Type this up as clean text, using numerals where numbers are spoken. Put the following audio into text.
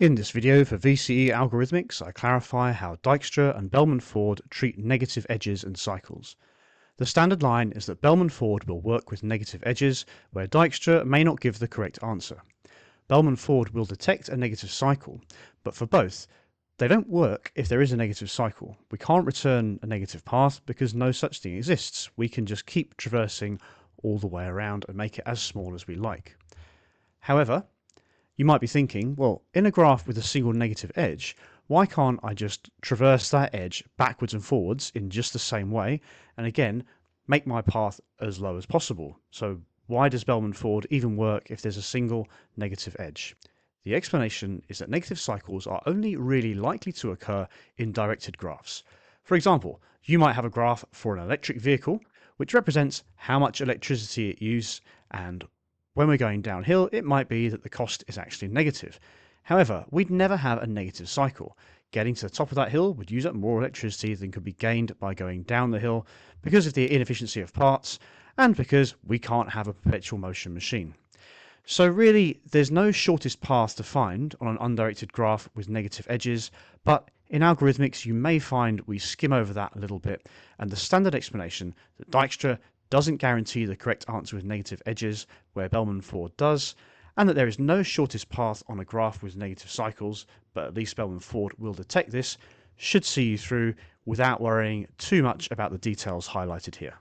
In this video for VCE Algorithmics, I clarify how Dijkstra and Bellman Ford treat negative edges and cycles. The standard line is that Bellman Ford will work with negative edges, where Dijkstra may not give the correct answer. Bellman Ford will detect a negative cycle, but for both, they don't work if there is a negative cycle. We can't return a negative path because no such thing exists. We can just keep traversing all the way around and make it as small as we like. However, you might be thinking, well, in a graph with a single negative edge, why can't I just traverse that edge backwards and forwards in just the same way, and again, make my path as low as possible? So why does Bellman Ford even work if there's a single negative edge? The explanation is that negative cycles are only really likely to occur in directed graphs. For example, you might have a graph for an electric vehicle, which represents how much electricity it uses, and when we're going downhill, it might be that the cost is actually negative. However, we'd never have a negative cycle. Getting to the top of that hill would use up more electricity than could be gained by going down the hill because of the inefficiency of parts and because we can't have a perpetual motion machine. So really, there's no shortest path to find on an undirected graph with negative edges, but in algorithmics you may find we skim over that a little bit, and the standard explanation that Dijkstra doesn't guarantee the correct answer with negative edges, where Bellman Ford does, and that there is no shortest path on a graph with negative cycles, but at least Bellman Ford will detect this, should see you through without worrying too much about the details highlighted here.